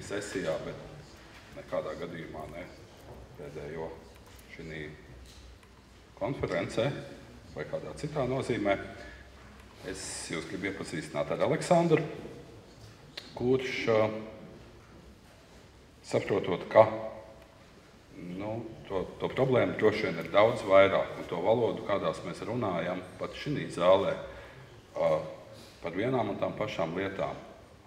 sesijā, bet nekādā gadījumā ne pēdējo šī konferencē vai kādā citā nozīmē. Es jūs gribu iepazīstināt ar Aleksandru, kurš saprotot, ka to problēmu droši vien ir daudz vairāk, un to valodu, kādās mēs runājam, pat šī zālē, par vienām un tām pašām lietām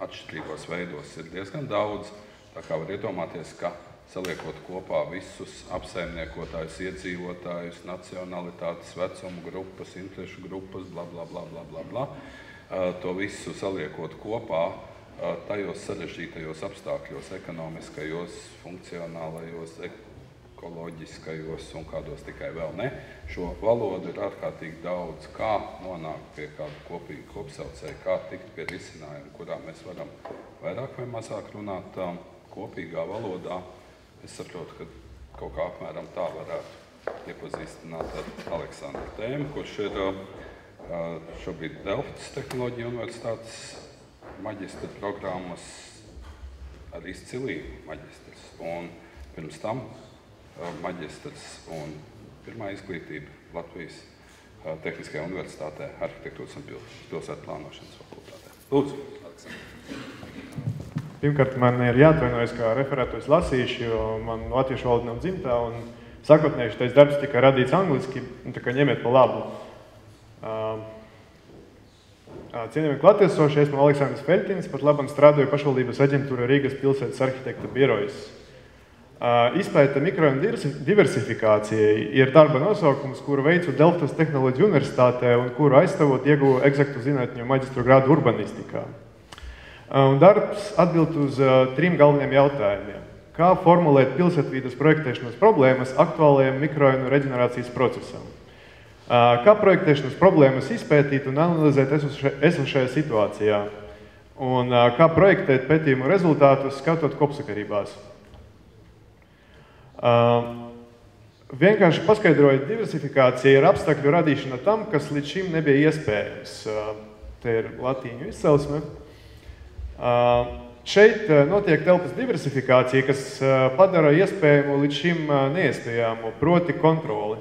atšķirīgos veidos ir diezgan daudz, tā kā var iedomāties, ka saliekot kopā visus apsaimniekotājus, iedzīvotājus, nacionalitātes, vecumu grupas, interešu grupas, bla, bla, bla, bla, bla, bla, to visu saliekot kopā tajos sarežģītajos apstākļos, ekonomiskajos, funkcionālajos, ekoloģiskajos un kādos tikai vēl ne. Šo valodu ir ārkārtīgi daudz, kā nonākt pie kāda kopīga kopsaucēja, kā tikt pie risinājuma, kurā mēs varam vairāk vai mazāk runāt kopīgā valodā. Es saprotu, ka kaut kā apmēram tā varētu iepazīstināt ar Aleksandru tēmu, kurš ir šobrīd Delftas Tehnoloģiju universitātes maģistra programmas ar izcilību maģistrs. Un pirms tam maģistrs un pirmā izglītība Latvijas Tehniskajā universitātē, arhitektūras un pilsētu plānošanas fakultātē. Lūdzu, Aleksandr. Pirmkārt, man ir jāatvainojas, kā referātu es lasīšu, jo man latviešu valoda nav dzimtā, un sākotnēji šitais darbs tika radīts angliski, un tā kā ņemiet pa labu. Cienījami klātiesošie, esmu Aleksandrs Feļtins, pat labam strādāju pašvaldības aģentūra Rīgas pilsētas arhitekta birojas. Izpēta mikrorajonu diversifikācijai ir darba nosaukums, kuru veicu Delftas Tehnoloģiju universitātē un kuru aizstāvot ieguvu eksaktu zinātņu maģistru grādu urbanistikā. Un darbs atbild uz 3 galveniem jautājumiem. Kā formulēt pilsētvīdes projektēšanas problēmas aktuālajam mikrorajonu reģenerācijas procesam? Kā projektēšanas problēmas izpētīt un analizēt esošajā situācijā? Un kā projektēt pētījumu rezultātus, skatot kopsakarībās? Vienkārši paskaidrojot, diversifikācija ir apstākļu radīšana tam, kas līdz šim nebija iespējams. Te ir latīņu izcelsme. Šeit notiek telpas diversifikācija, kas padara iespējamu līdz šim neiespējamo, proti kontroli.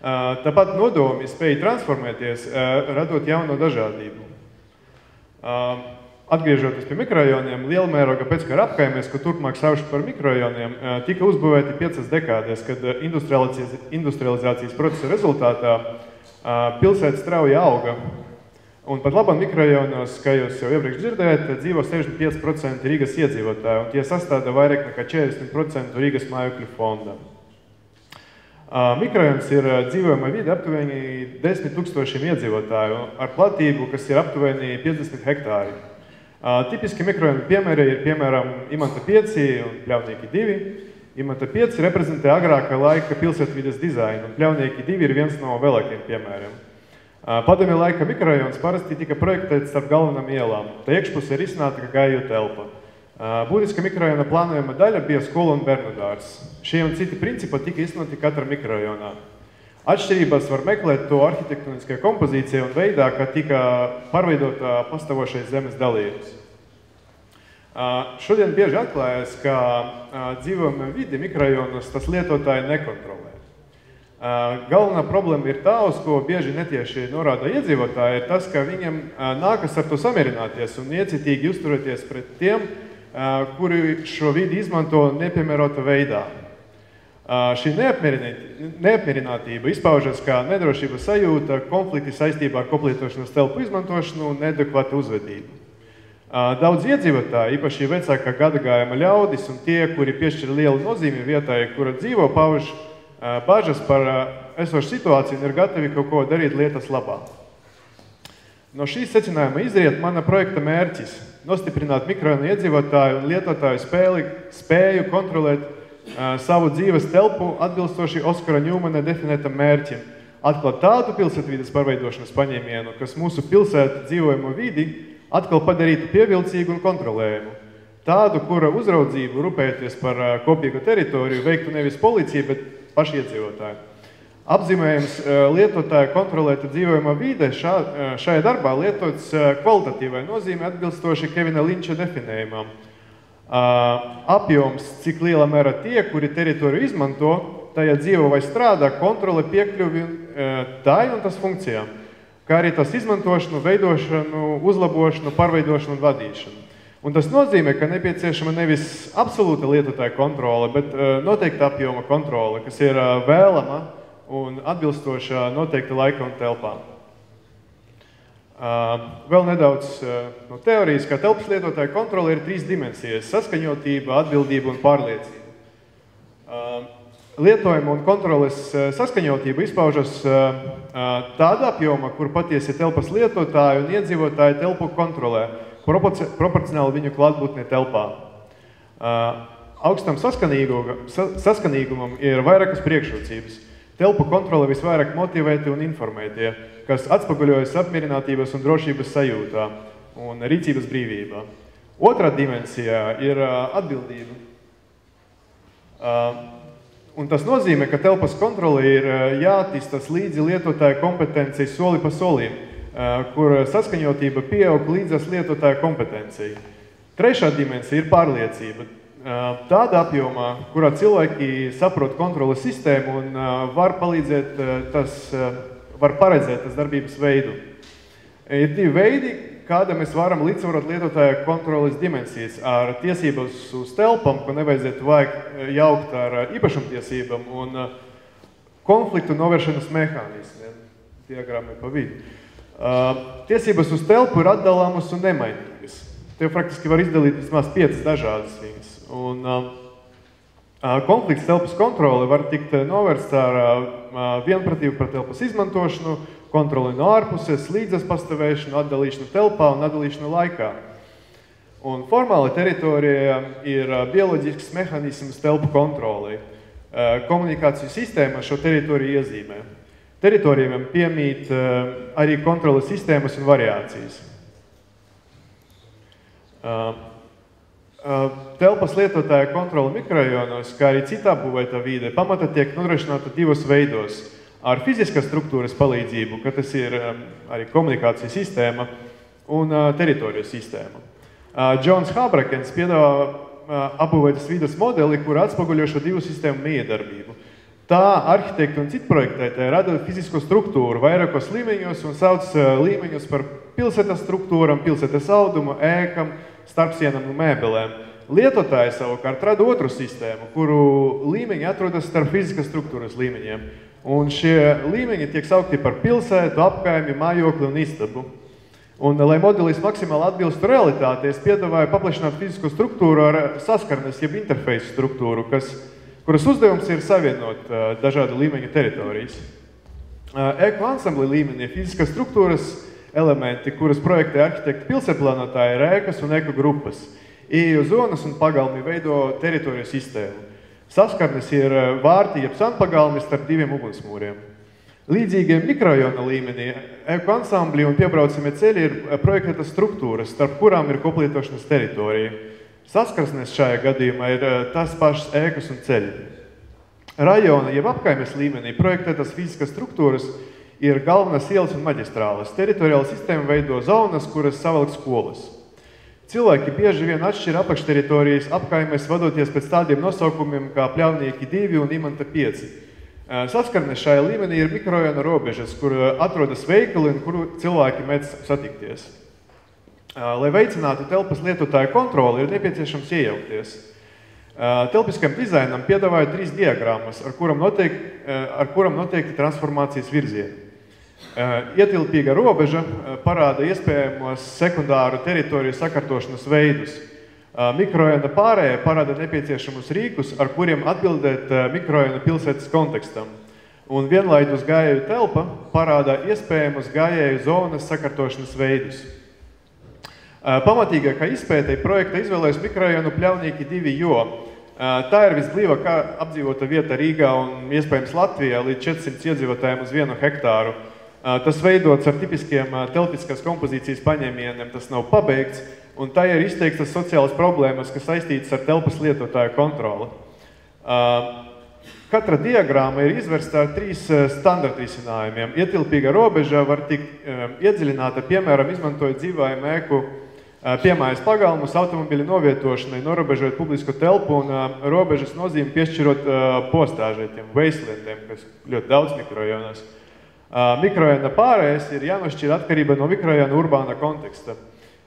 Tāpat nodomi spēja transformēties, radot jauno dažādību. Atgriežoties pie mikrorajoniem, lielmēroga pēckara apkaimēs, ko turpmāk saušu par mikrorajoniem, tika uzbūvēti 5 dekādēs, kad industrializācijas procesa rezultātā pilsēta strauji auga. Un pat labam mikrorajonos, kā jūs jau iepriekš dzirdējat, dzīvo 65% Rīgas iedzīvotāju, un tie sastāda vairāk nekā 40% Rīgas mājokļu fonda. Mikrorajons ir dzīvojama vide aptuveni 10 000 iedzīvotāju ar platību, kas ir aptuveni 50 hektāri. Tipiski mikrorajonu piemēri ir, piemēram, Imanta 5 un Pļavnieki 2. Imanta 5 reprezentē agrākā laika pilsētvides dizainu, un Pļavnieki 2 ir viens no vēlākiem piemēriem. Padomju laika mikrorajons parasti tika projektēts starp galvenām ielām. Tā iekšpuse ir izsnāta kā gāju telpa. Būtiska mikrorajona plānojuma daļa bija skola un bērnu dārzs. Šie un citi principi tika iznoti katra mikrorajonā. Atšķirības var meklēt to arhitektoniskajā kompozīcijā un veidā, kā tika pārveidota pastāvošais zemes dalījums. Šodien bieži atklājas, ka dzīvojama vide mikrorajonos tas lietotāji nekontrolē. Galvenā problēma ir tā, uz ko bieži netieši norāda iedzīvotāji, ir tas, ka viņiem nākas ar to samierināties un iecitīgi uzturēties pret tiem, kuri šo vidi izmanto nepiemērota veidā. Šī neapmierinātība izpaužas kā nedrošības sajūta, konflikti saistībā ar koplietošanas telpu izmantošanu un neadekvātu uzvedību. Daudz iedzīvotāji, īpaši vecākā gadagājuma ļaudis un tie, kuri piešķir lielu nozīmi vietai, kura dzīvo, pauž bažas par esošu situāciju un ir gatavi kaut ko darīt lietas labā. No šīs secinājuma izriet mana projekta mērķis – nostiprināt mikrorajonu iedzīvotāju un lietotāju spēju kontrolēt savu dzīves telpu atbilstoši Oskara Ņūmana definētam mērķim – atklāt tādu pilsētvides pārveidošanas paņēmienu, kas mūsu pilsētu dzīvojamo vidi atkal padarītu pievilcīgu un kontrolējumu. Tādu, kura uzraudzību, rūpējoties par kopīgu teritoriju, veiktu nevis policija, bet paši iedzīvotāji. Apzīmējums lietotāja kontrolēta dzīvojamā vide šajā darbā lietots kvalitatīvai nozīme atbilstoši Kevina Linča definējumam. apjoms, cik liela mērā tie, kuri teritoriju izmanto, tajā dzīvo vai strādā, kontrole piekļuvi tai un tas funkcijām, kā arī tas izmantošanu, veidošanu, uzlabošanu, pārveidošanu un vadīšanu. Un tas nozīmē, ka nepieciešama nevis absolūta lietotāja kontrole, bet noteikta apjoma kontrole, kas ir vēlama un atbilstoša noteikta laika un telpā. Vēl nedaudz no teorijas, kā telpas lietotāja kontrole ir 3 dimensijas – saskaņotība, atbildība un pārliecība. Lietojuma un kontroles saskaņotība izpaužas tāda apjoma, kur patiesi telpas lietotāji un iedzīvotāji telpu kontrolē, proporcionāli viņu klātbūtnē telpā. Augstam saskanīgumam ir vairākas priekšrocības. Telpu kontrole visvairāk motivēti un informētie, kas atspoguļojas apmierinātības un drošības sajūtā un rīcības brīvībā. Otrā dimensijā ir atbildība. Un tas nozīmē, ka telpas kontrole ir jāattīstās līdzi lietotāja kompetencija soli pa solim, kur saskaņotība pieaug līdzās lietotāja kompetencija. Trešā dimensija ir pārliecība. Tāda apjomā, kurā cilvēki saprot kontroles sistēmu un var paredzēt tas darbības veidu. Ir 2 veidi, kāda mēs varam līdzsvarot lietotāja kontroles dimensijas ar tiesības uz telpam, ko nevajadzētu jaukt ar īpašumtiesībām un konfliktu novēršanas mehānismiem. Diagrammai pa vidu. Tiesības uz telpu ir atdalāmas un nemainīgas. Te praktiski var izdalīt vismaz 5 dažādas viņas. Un konflikts telpas kontrole var tikt novērsts ar vienpratību par telpas izmantošanu, kontroli no ārpuses, līdzas pastāvēšanu, atdalīšanu telpā un atdalīšanu laikā. Un formāli teritorija ir bioloģisks mehānisms telpu kontrolei. Komunikāciju sistēma šo teritoriju iezīmē. Teritorijām piemīt arī kontroles sistēmas un variācijas. Telpas lietotāja kontrole mikrorajonos, kā arī citā būvētā vīde, pamata tiek nodrošināta 2 veidos. Ar fiziskas struktūras palīdzību, ka tas ir arī komunikācijas sistēma un teritorijas sistēma. Džons Habrakens piedāvā apbūvētas vides modeli, kur atspoguļo šo 2 sistēmu miedarbību. Tā arhitekti un citu projektētāji rada fizisko struktūru vairākos līmeņos un sauc līmeņus par pilsētas struktūram, pilsētas audumu, ēkam, starpsienam un mēbelēm. Lietotāji savukārt rada otru sistēmu, kuru līmeņi atrodas starp fiziskas struktūras līmeņiem. Un šie līmeņi tiek saukti par pilsētu, apkaimi, mājokli un istabu. Un, lai modelis maksimāli atbilstu realitātei, es piedāvāju paplašināt fizisko struktūru ar saskarnes, jeb interfeisu struktūru, kuras uzdevums ir savienot dažādu līmeņu teritorijas. Eko ansambli līmenī fiziskas struktūras elementi, kuras projektē arhitekti pilsētplānotāji, ir ēkas un eko grupas. Ieju zonas un pagalmi veido teritoriju sistēmu. Saskarnes ir vārti, jeb sanpagalmi starp 2 ugunsmūriem. Līdzīgie mikrorajona līmenī eko ansambļi un piebraucamie ceļi ir projektētas struktūras, starp kurām ir koplietošanas teritorija. Saskarsnes šajā gadījumā ir tas pašas ēkas un ceļi. Rajona, jeb apkaimes līmenī projektētas fiziskas struktūras ir galvenās ielas un maģistrāles. Teritoriāla sistēma veido zonas, kuras savelk skolas. Cilvēki bieži vien atšķir apakšteritorijas apkaimēs, vadoties pēc tādiem nosaukumiem kā Pļavnieki 2 un Imanta 5. Saskarnes šajā līmenī ir mikrorajona robežas, kur atrodas veikali un kuru cilvēki mēdz satikties. Lai veicinātu telpas lietotāju kontroli, ir nepieciešams iejaukties. Telpiskam dizainam piedāvāju 3 diagrammas, ar kuram noteikti transformācijas virzieni. Ietilpīga robeža parāda iespējamos sekundāru teritoriju sakārtošanas veidus. Mikrorajona pārējā parāda nepieciešamus rīkus, ar kuriem atbildēt mikrorajona pilsētas kontekstam. Un vienlaidus gājēju telpa parāda iespējamus gājēju zonas sakārtošanas veidus. Pamatīgākā izpētei projekta izvēlējas mikrorajonu Pļavnieki 2, jo tā ir visblīvākā apdzīvota vieta Rīgā un iespējams Latvijā līdz 400 iedzīvotājiem uz 1 hektāru. Tas veidots ar tipiskiem telpiskās kompozīcijas paņēmieniem, tas nav pabeigts, un tā ir izteiktas sociālas problēmas, kas saistītas ar telpas lietotāju kontroli. Katra diagrāma ir izvērsta ar 3 standarta risinājumiem. Ietilpīga robeža var tikt iedziļināta, piemēram, izmantojot dzīvājumu ēku piemājas pagalmus automobiļu novietošanai, norobežot publisko telpu un robežas nozīmi piešķirot postāžētiem, wastelandiem, kas ļoti daudz mikrorajonos. Mikrorajona pārējais ir jānošķir atkarība no mikrorajona urbāna konteksta.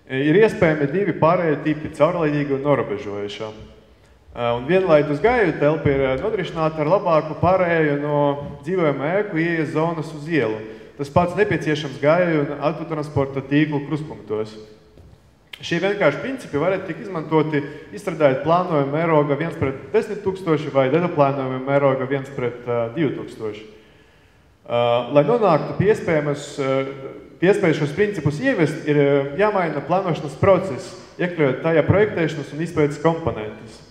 Ir iespējami divi pārējie tipi, caurlaidīga un norobežojušā. Un vienlaidus gāju telpa ir nodrošināta ar labāku pārēju no dzīvojama ēku ieejas zonas uz ielu. Tas pats nepieciešams gāju un autotransporta tīklu krustpunktos. Šie vienkārši principi varētu tik izmantoti, izstrādājot plānojumu mēroga 1:10,000 vai detaplānojumu mēroga 1:2000. Lai nonāktu pie iespējas šos principus ievest, ir jāmaina plānošanas process, iekļaujot tajā projektēšanas un izpētes komponentes.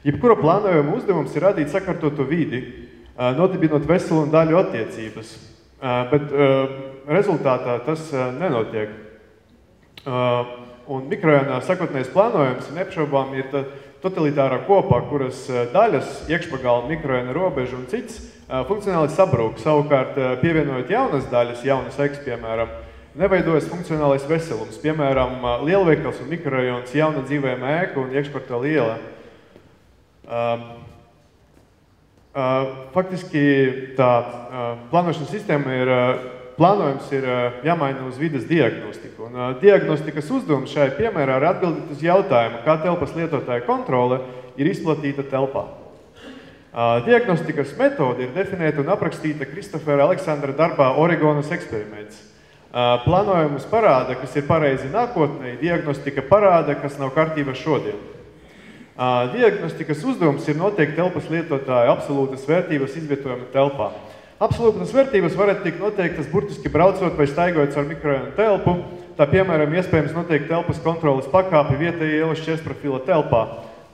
Jebkura plānojuma uzdevums ir radīt sakārtotu vidi, nodibinot veselu un daļu attiecības, bet rezultātā tas nenotiek. Un mikrorajonā sakotnējs plānojums neapšaubām ir totalitārā kopā, kuras daļas, iekšpagalma, mikrorajona robeža un cits funkcionāli sabrūk. Savukārt, pievienojot jaunas daļas, jaunas eks, piemēram, neveidojas funkcionālais veselums, piemēram, lielveikals un mikrorajons, jauna dzīvojama ēka un iekškvartāla iela. Faktiski tā plānošanas sistēma plānojums ir jāmaina uz vides diagnostiku. Un diagnostikas uzdevums šai piemērā ir atbildīt uz jautājumu, kā telpas lietotāja kontrole ir izplatīta telpā. Diagnostikas metode ir definēta un aprakstīta Kristofera Aleksandra darbā Oregonas eksperiments. Plānojumus parāda, kas ir pareizi nākotnē, diagnostika parāda, kas nav kārtībā šodien. Diagnostikas uzdevums ir noteikt telpas lietotāja absolūtas vērtības izvietojuma telpā. Absolūtas vērtības varētu tikt noteiktas burtiski braucot vai staigojot ar mikrorajonu telpu, tā piemēram iespējams noteikt telpas kontroles pakāpi vietējā ielas šķērsprofila telpā,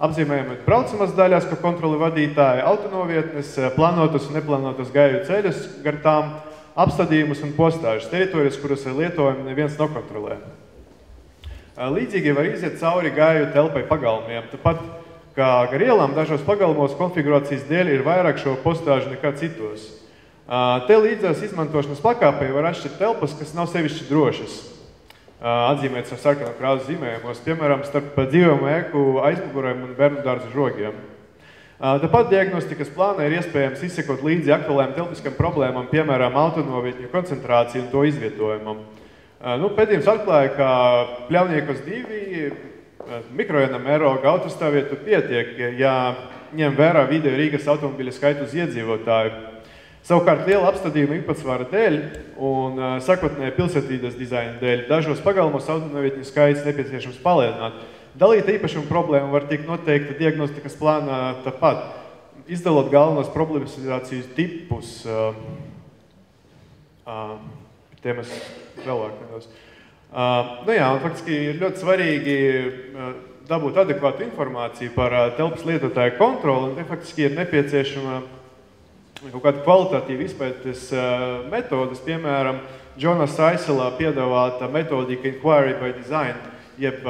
apzīmējot braucamas daļās, ko kontroli vadītāji, autonovietnes, plānotas un neplānotas gāju ceļus, gar tām apstādījumus un postāžas, teritorijas, kuras ir lietojumi neviens nokontrolē. Līdzīgi var iziet cauri gāju telpai pagalmiem, tāpat kā gar ielām dažos pagalmos konfigurācijas dēļ ir vairāk šo postāžu nekā citos. Te līdzās izmantošanas pakāpei var atšķirt telpas, kas nav sevišķi drošas, atzīmētas ar sarkanu krāsu zīmējumos, piemēram, starp dzīvojumu ēku aizmugurēm un bērnu dārzu žogiem. Tāpat diagnostikas plānā ir iespējams izsekot līdzi aktuālajām telpiskām problēmām, piemēram, autonovietņu koncentrāciju un to izvietojumam. Pētījums atklāja, ka Pļavniekos 2 mikrorajona mēroga autostāvvietu pietiek, ja ņem vērā vidēju Rīgas automobiļu skaitu uz iedzīvotāju. Savukārt liela apstādījuma īpatsvara dēļ un sakotnēja pilsētvides dizaina dēļ dažos pagalmos autonovietņu skaits nepieciešams palielināt. Dalīta īpašuma problēma var tikt noteikta diagnostikas plānā tāpat, izdalot galvenos problematizācijas tipus. Tēmas vēlāk nedaudz. Un faktiski ir ļoti svarīgi dabūt adekvātu informāciju par telpas lietotāju kontroli, un te faktiski ir nepieciešama kaut kāda kvalitatīva izpētes metodas, piemēram, Džona Saiselā piedāvāta metodika Inquiry by Design, jeb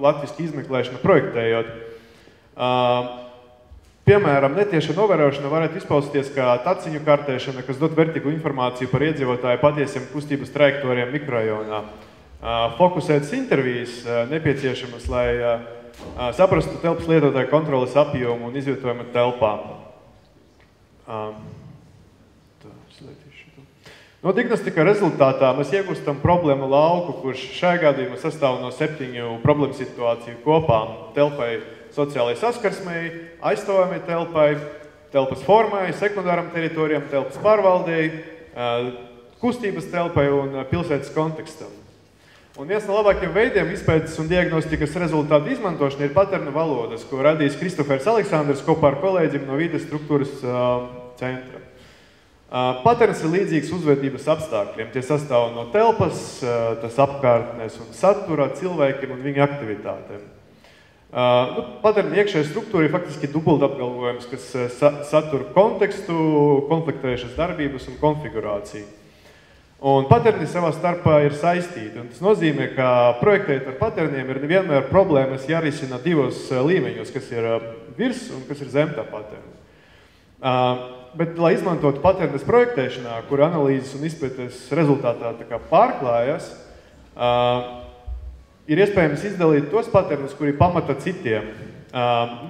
latviski izmeklēšana projektējot. Piemēram, netieša novērošana varētu izpausties kā taciņu kartēšana, kas dod vērtīgu informāciju par iedzīvotāju patiesiem kustības trajektoriem mikrorajonā. Fokusētas intervijas nepieciešamas, lai saprastu telpas lietotāju kontroles apjomu un izvietojumu telpā. No diagnostika rezultātā mēs iegūstam problēmu lauku, kurš šajā gadījumā sastāv no 7 problēmu situāciju kopā telpai, sociālai saskarsmei, aizstāvamai telpai, telpas formai, sekundāram teritorijam, telpas pārvaldei, kustības telpai un pilsētas kontekstam. Un viens no labākiem veidiem izpētes un diagnostikas rezultātu izmantošana ir paternu valodas, ko radījis Kristofers Aleksandrs kopā ar kolēģiem no vides struktūras centra. Paterns ir līdzīgs uzvedības apstākļiem. Tie sastāv no telpas, tas apkārtnes un satura, cilvēkiem un viņa aktivitātēm. Paterna iekšējā struktūra ir faktiski dubultapgalvojums, kas satura kontekstu, konfliktējušas darbības un konfigurāciju. Un paterni savā starpā ir saistīti, un tas nozīmē, ka projektējot ar paterniem ir nevienmēr problēmas jārisina divos līmeņos, kas ir virs un kas ir zem tā paterna. Bet, lai izmantotu paternes projektēšanā, kur analīzes un izpētes rezultātā tā kā pārklājas, ir iespējams izdalīt tos paternus, kuri pamata citiem.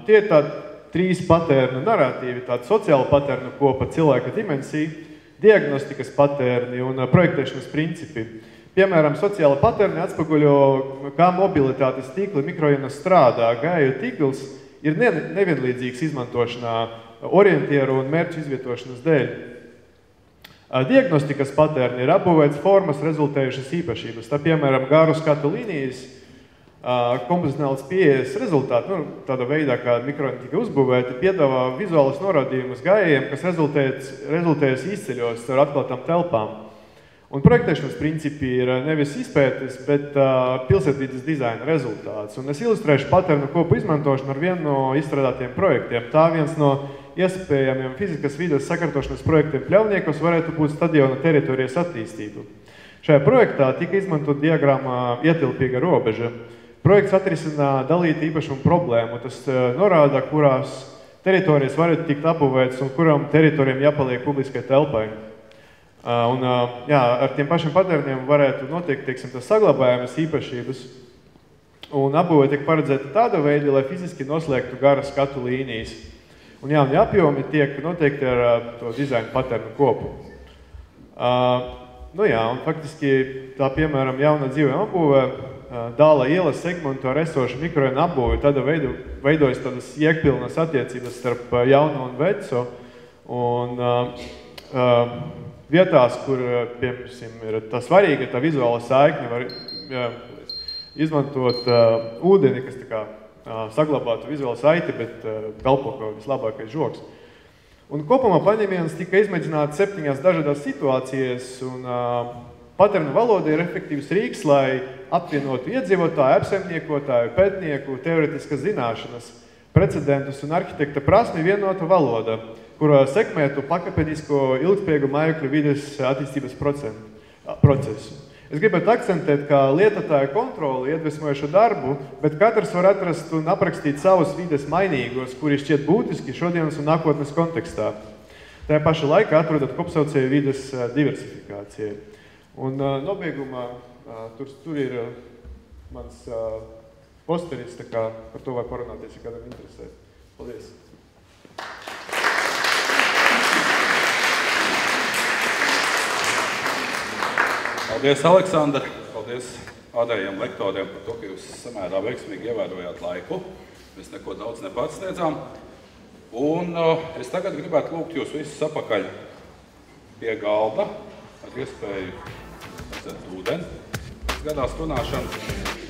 Tie ir tādi 3 paternu narratīvi, tāda sociāla paternu kopa, cilvēka dimensija, diagnostikas paterni un projektēšanas principi. Piemēram, sociāla paterni atspoguļo, kā mobilitātes tīkli mikrorajonos strādā. Gāju tīkls ir nevienlīdzīgs izmantošanā orientieru un mērķu izvietošanas dēļ. Diagnostikas paterni ir apbūvēts formas rezultējušas īpašības. Tā, piemēram, garu skatu līnijas, kompozicionālas pieejas rezultāti, tādā veidā, kā mikrorajoni tika uzbūvēti, piedāvā vizuālus norādījumus gājējiem, kas rezultējas izceļos ar atklātām telpām. Un projektēšanas principi ir nevis izpētes, bet pilsētvides dizaina rezultāts. Un es ilustrēšu paternu kopu izmantošanu ar vienu no izstrādātiem projektiem. Tā viens no iespējamiem fizikas vides sakārtošanas projektiem Pļavniekos varētu būt stadiona teritorijas attīstību. Šajā projektā tika izmantot diagrammā ietilpīga robeža. Projekts atrisinā dalītu īpašumu problēmu. Tas norāda, kurās teritorijas varētu tikt apbūvētas un kurām teritorijām jāpaliek publiskai telpai. Ar tiem pašiem paterniem varētu notiekt, tas saglabājamas īpašības. Un apbūvē tiek paredzēta tāda veida, lai fiziski noslēgtu garas skatu līnijas. Un jauni apjomi tiek noteikti ar to dizainu paternu kopu. Un faktiski tā, piemēram, jauna dzīvojuma apbūvē dāla ielas segmentu ar esošu mikrorajonu apbūvi. Tāda veidojas tādas iekpilnas attiecības starp jauno un veco. Un vietās, kur, piemēram, ir tā svarīga, tā vizuāla saikne, var izmantot ūdeni, kas tā kā saglabātu vizuālu saiti, bet kalpo kā vislabākais žoks. Un kopumā paņēmiens tika izmēģināts 7 dažādās situācijas, un paternu valoda ir efektīvs rīks, lai apvienotu iedzīvotāju, apsaimniekotāju, pētnieku, teoretiskas zināšanas, precedentus un arhitekta prasmi vienota valoda, kurā sekmētu pakāpenisko ilgspējīgu mājokļu vides attīstības procesu. Es gribētu akcentēt, ka lietotāja kontrole iedvesmoja šo darbu, bet katrs var atrast un aprakstīt savus vides mainīgos, kuri šķiet būtiski šodienas un nākotnes kontekstā. Tajā paša laikā atrodat kopsaucēju vides diversifikācijai. Un nobeigumā tur ir mans posteris, tā kā par to var parunāties, ja kādam interesē. Paldies! Paldies, Aleksandr! Paldies ādējiem lektoriem par to, ka jūs samērā veiksmīgi ievērojāt laiku. Mēs neko daudz nepārsniedzām. Un es tagad gribētu lūgt jūs visus apakaļ pie galda ar iespēju atzert ūdeni. Gadās runāšana.